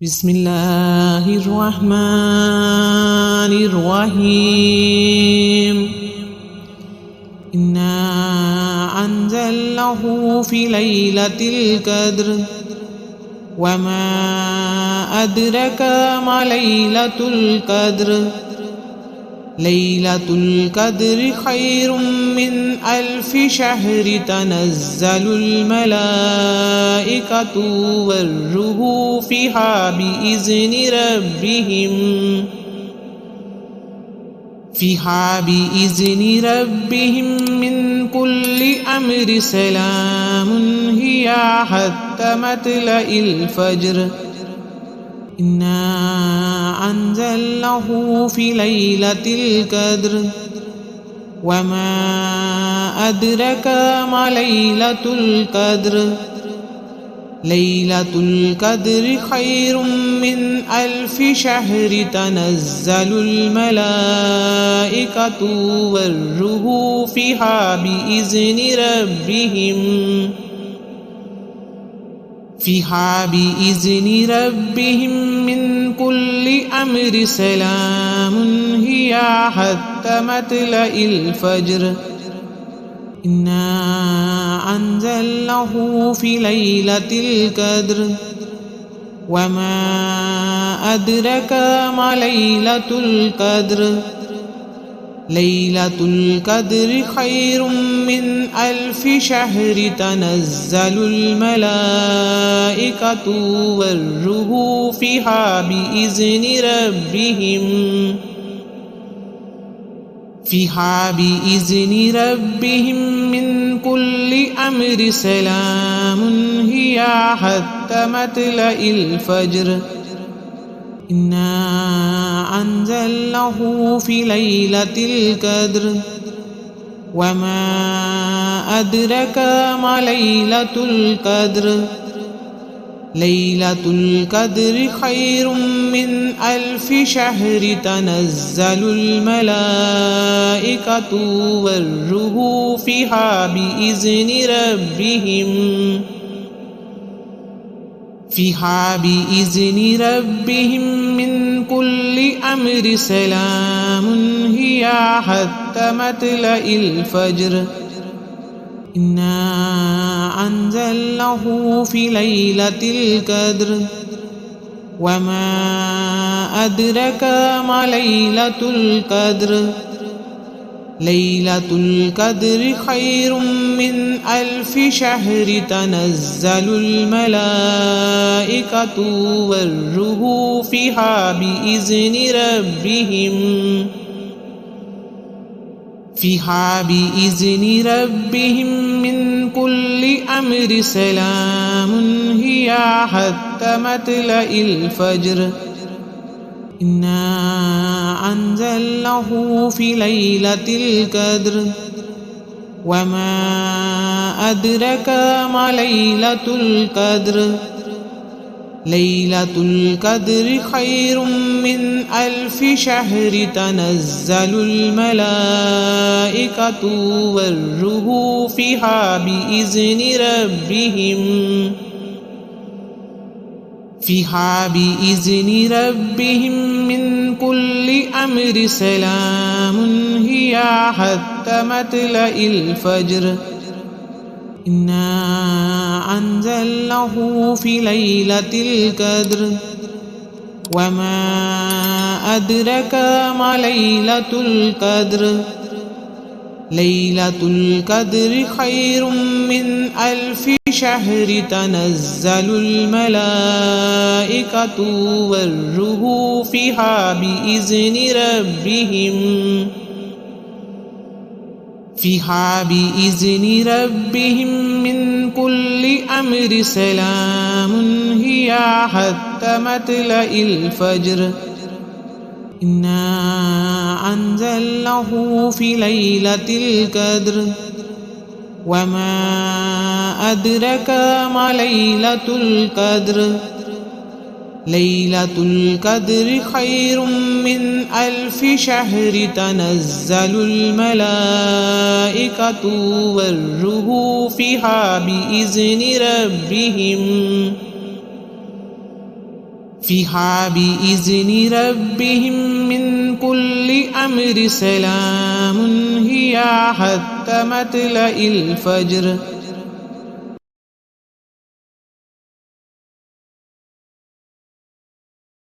बिस्मिल्लाहिर्रहमानिर्रहीम। इन्ना अंज़लनाहु फी लैलतिल क़द्र वमा अदरका मा लैलतुल क़द्र। लैलतुल क़द्रि खैरुम मिन अल्फि शहरि तनज़्ज़लुल मलाइकतु वर्रूहु फ़ीहा बिइज़्नि रब्बिहिम मिन कुल्लि अम्रि सलामुन हिया हत्ता मतलइल फ़ज्र। इन्ना अंज़लनाहु फी लैलतिल क़द्र वमा अदरका मा लैलतुल क़द्र। लैलतुल क़द्रि खैरुम मिन अल्फि शहरि तनज़्ज़लुल मलाइकतु वर्रूहु फ़ीहा बिइज़्नि रब्बिहिम मिन कुल्लि अम्रि सलामुन हिया हत्ता मतलइल फ़ज्र। इन्ना अंज़लनाहु फी लैलतिल क़द्र वमा अदरका मा लैलतुल क़द्र। लैलतुल क़द्रि खैरुम मिन अल्फि शहरि तनज़्ज़लुल मलाइकतु वर्रूहु फ़ीहा बिइज़्नि रब्बिहिम मिन कुल्लि अम्रि सलामुन हिया हत्ता मतलइल फ़ज्र। इन्ना अंज़लनाहु फी लैलतिल क़द्र वमा अदरका मा लैलतुल क़द्र। लैलतुल क़द्रि खैरुम मिन अल्फि शहरि तनज़्ज़लुल मलाइकतु वर्रूहु फ़ीहा बिइज़्नि रब्बिहिम मिन कुल्लि अम्रि सलामुन हिया हत्ता मतलइल फ़ज्र। इन्ना अंज़लनाहु फी लैलतिल क़द्र वमा अदरका मा लैलतुल क़द्र। लैलतुल क़द्रि खैरुम मिन अल्फि शहरि तनज़्ज़लुल मलाइकतु वर्रूहु फ़ीहा बिइज़्नि रब्बिहिम मिन कुल्लि अम्रि सलामुन हिया हत्ता मतलइल फ़ज्र। इन्ना अंज़लनाहु फी लैलतिल क़द्र वमा अदरका मा लैलतुल क़द्र। लैलतुल क़द्रि खैरुम मिन अल्फि शहरि तनज़्ज़लुल मलाइकतु वर्रूहु फ़ीहा बिइज़्नि रब्बिहिम मिन कुल्लि अम्रि सलामुन हिया हत्ता मतलइल फ़ज्र। इन्ना अंज़लनाहु फी लैलतिल क़द्र वमा अदरका मा लैलतुल क़द्र। लैलतुल क़द्रि खैरुम मिन अल्फि शहरि तनज़्ज़लुल मलाइकतु वर्रूहु फ़ीहा बिइज़्नि रब्बिहिम मिन कुल्लि अम्रि सलामुन हिया हत्ता मतलइल फ़ज्र। इन्ना अंज़लनाहु फी लैलतिल क़द्र वमा अदरका मा लैलतुल क़द्र। लैलतुल क़द्रि खैरुम मिन अल्फि शहरि तनज़्ज़लुल मलाइकतु वर्रूहु फ़ीहा बिइज़्नि فيها بإذن ربهم من كل أمر سلام هي حتى مطلع الفجر